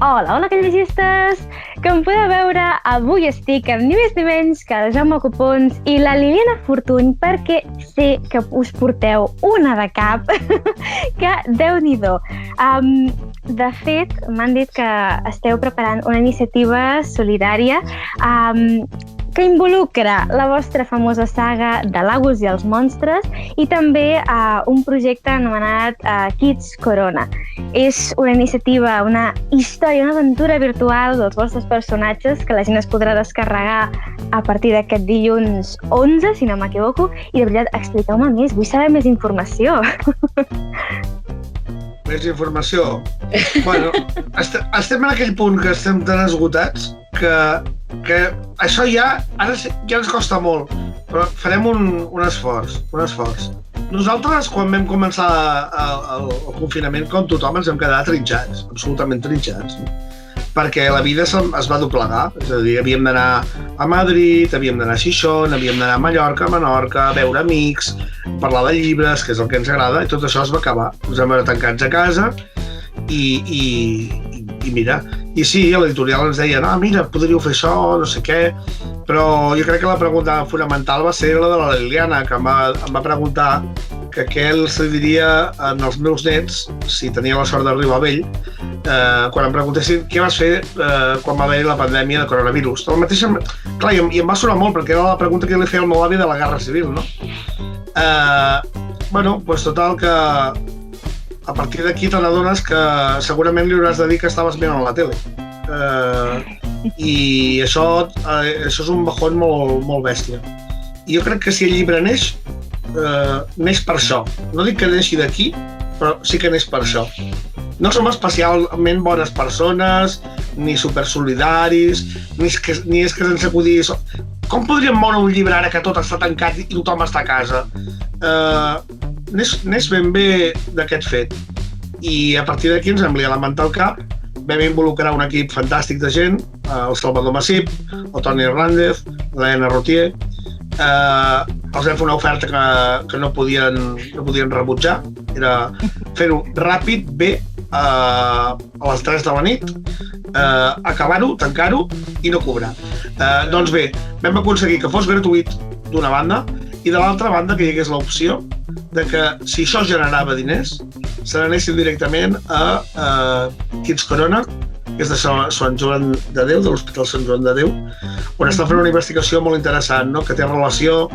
Hola, callegistes! Com podeu veure, avui estic amb ni més ni menys que el Jaume Copons i la Liliana Fortuny perquè sé que us porteu una de cap que Déu-n'hi-do. De fet, m'han dit que esteu preparant una iniciativa solidària que involucra la vostra famosa saga de Lagos i els monstres i també un projecte anomenat Kids Corona. És una iniciativa, una història, una aventura virtual dels vostres personatges que la gent es podrà descarregar a partir d'aquest dilluns 11, si no m'equivoco, i de veritat, expliqueu-me més, vull saber més informació. Més informació? Bueno, estem en aquell punt que estem tan esgotats que això ja ens costa molt, però farem un esforç. Nosaltres, quan vam començar el confinament, com tothom, ens hem quedat trinxats, absolutament trinxats, no? Perquè la vida es va doblegar, és a dir, havíem d'anar a Madrid, havíem d'anar a Xixón, havíem d'anar a Mallorca, a Menorca, a veure amics, parlar de llibres, que és el que ens agrada, i tot això es va acabar. Ens vam veure tancats a casa i mira, i sí, l'editorial ens deia, no, mira, podríeu fer això, no sé què, però jo crec que la pregunta fonamental va ser la de la Liliana, que em va preguntar que què els diria als meus nets, si tenia la sort d'arribar a vell, quan em preguntessin què vas fer quan va haver la pandèmia de coronavirus. Clar, i em va sonar molt, perquè era la pregunta que li feia al meu avi de la Guerra Civil, no? Bueno, doncs total que a partir d'aquí te n'adones que segurament li hauràs de dir que estaves mirant a la tele. I això és un bajón molt bèstia. I jo crec que si el llibre neix per això. No dic que neixi d'aquí, però sí que neix per això. No som especialment bones persones, ni supersolidaris, ni és que sense acudir... Com podríem moure un llibre ara que tot està tancat i tothom està a casa? Neix ben bé d'aquest fet. I a partir d'aquí ens hem liat la manta al cap, vam involucrar un equip fantàstic de gent, el Salvador Massip, el Toni Hernández, l'Helena Rotier. Els vam fer una oferta que no podien rebutjar, era fer-ho ràpid, bé, a les 3 de la nit, acabar-ho, tancar-ho i no cobrar. Doncs bé, vam aconseguir que fos gratuït d'una banda i de l'altra banda que hi hagués l'opció de que si això generava diners se n'anessin directament a Kids Corona, que és de Sant Joan de Déu, de l'Hospital Sant Joan de Déu, on està fent una investigació molt interessant, no? Que té relació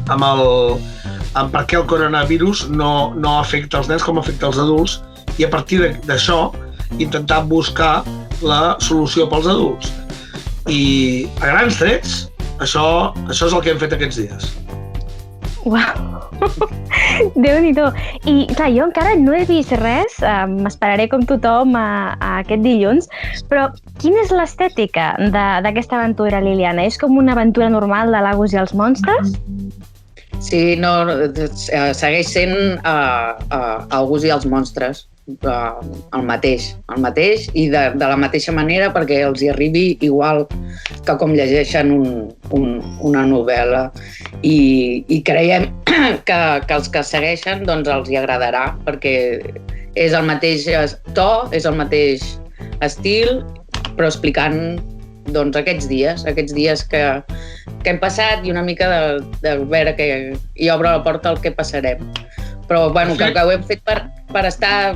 amb per què el coronavirus no afecta els nens com afecta els adults i a partir d'això intentar buscar la solució pels adults. I a grans trets, això és el que hem fet aquests dies. Uau! Déu-n'hi-do! I clar, jo encara no he vist res, m'esperaré com tothom a aquest dilluns, però quina és l'estètica d'aquesta aventura, Liliana? És com una aventura normal de Lagos i els monstres? Sí, no, segueix sent Lagos i els monstres, el mateix i de la mateixa manera perquè els hi arribi igual que com llegeixen una novel·la i creiem que els que segueixen doncs els hi agradarà perquè és el mateix to, és el mateix estil, però explicant doncs aquests dies que hem passat i una mica de veure que hi obre la porta al que passarem. Però bueno, que ho hem fet per estar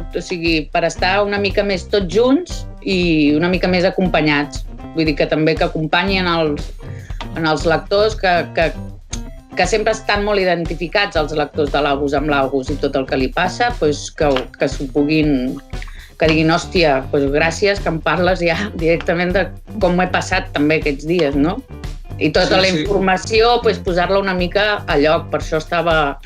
una mica més tots junts i una mica més acompanyats. Vull dir que també que acompanyin els lectors que sempre estan molt identificats els lectors de Lagos amb Lagos i tot el que li passa, doncs que s'ho puguin, que diguin, hòstia, doncs gràcies que em parles ja directament de com m'he passat també aquests dies, no? I tota la informació, doncs posar-la una mica a lloc, per això estava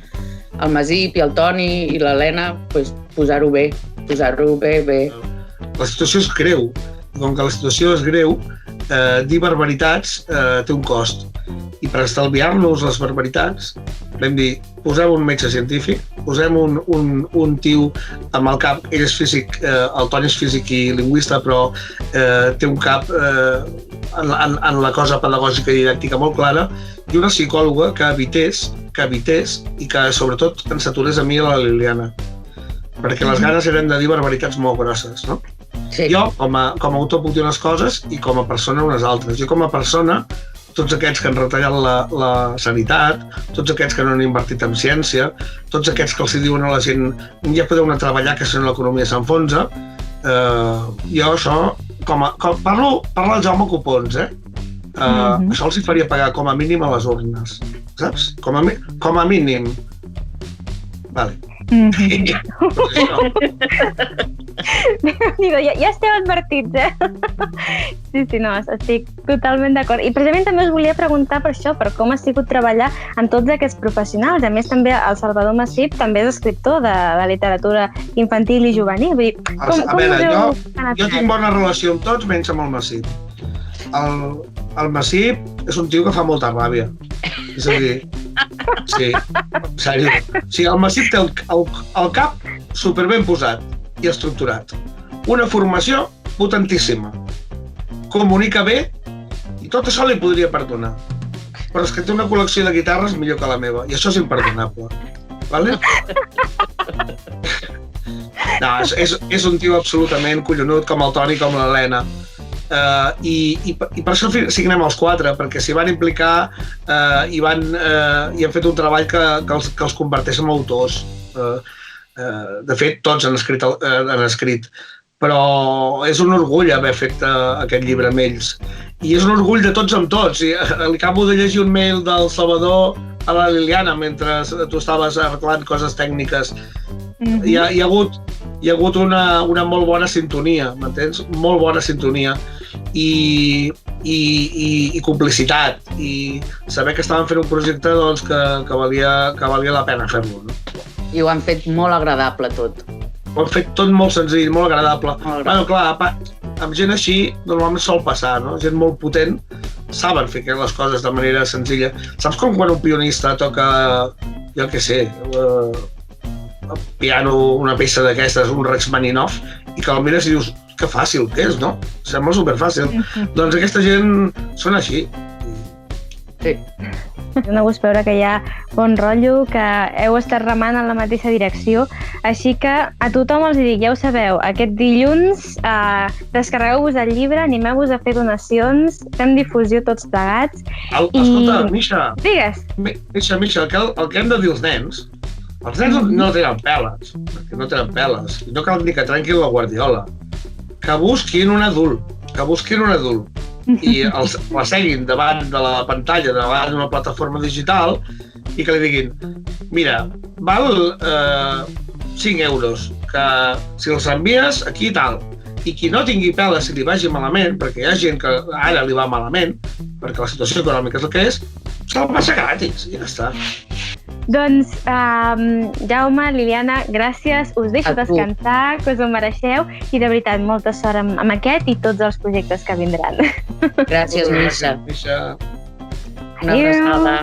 el Masip i el Toni i l'Helena, doncs posar-ho bé. La situació és greu, i com que la situació és greu, dir barbaritats té un cost. I per estalviar-nos les barbaritats, vam dir, posem un metge científic, posem un tio amb el cap, ell és físic, el Toni és físic i lingüista, però té un cap en la cosa pedagògica i didàctica molt clara, i una psicòloga que evités i que sobretot ens aturés a mi i a la Liliana, perquè les ganes eren de dir barbaritats molt grosses, no? Sí. Jo, com a autor, puc dir unes coses i com a persona unes altres. Jo, com a persona, tots aquests que han retallat la sanitat, tots aquests que no han invertit en ciència, tots aquests que els diuen a la gent ja podeu anar a treballar, que si no l'economia s'enfonsa, jo això, parlo al Jaume Copons, això els hi faria pagar com a mínim a les urnes, saps? Com a mínim. Vale. Ja esteu advertits, Sí, no, estic totalment d'acord. I precisament també us volia preguntar per això, per com ha sigut treballar amb tots aquests professionals. A més, també el Salvador Massip també és escriptor de literatura infantil i juvenil. Vull dir, jo tinc bona relació amb tots, menys amb el Massip. El Massip és un tio que fa molta ràbia. És a dir, sí, en sèrio. Sí, el Massip té el cap superben posat i estructurat. Una formació potentíssima. Comunica bé i tot això li podria perdonar. Però és que té una col·lecció de guitarres millor que la meva i això és imperdonable. Vale? No, és un tio absolutament collonut, com el Toni, com l'Helena. I per això signem els quatre, perquè s'hi van implicar i han fet un treball que els converteix en autors. De fet, tots han escrit, però és un orgull haver fet aquest llibre amb ells. I és un orgull de tots amb tots. I li acabo de llegir un mail del Salvador a la Liliana mentre tu estaves arreglant coses tècniques. Hi ha hagut una molt bona sintonia, m'entens? Molt bona sintonia i complicitat, i saber que estaven fent un projecte doncs, que valia la pena fer-lo. No? I ho han fet molt agradable tot. Ho han fet tot molt senzill, molt agradable. Bueno, clar, amb gent així normalment sol passar, no? Gent molt potent, saben fer les coses de manera senzilla. Saps com quan un pianista toca, jo què sé, el piano, una peça d'aquestes, un Rachmaninoff, i que el mires i dius, que fàcil que és, no? Sembla superfàcil. Doncs aquesta gent són així. Sí. No gust veure que hi ha bon rotllo, que heu estat remant en la mateixa direcció, així que a tothom els dic, ja ho sabeu, aquest dilluns descarregueu-vos el llibre, animeu-vos a fer donacions, fem difusió tots plegats. Escolta, Misha. Digues. Misha, el que hem de dir als nens no tenen peles, perquè no tenen peles, i no cal ni que trenquin la guardiola, que busquin un adult, i la seguin davant de la pantalla, davant d'una plataforma digital, i que li diguin, mira, val 5 euros, que si els envies aquí i tal, i qui no tingui peles si li vagi malament, perquè hi ha gent que ara li va malament, perquè la situació econòmica és el que és, se'l passa gratis, i ja està. Doncs, Jaume, Liliana, gràcies, us deixo descansar, que us ho mereixeu, i de veritat, molta sort amb aquest i tots els projectes que vindran. Gràcies, Misha. Misha. Una abraçada.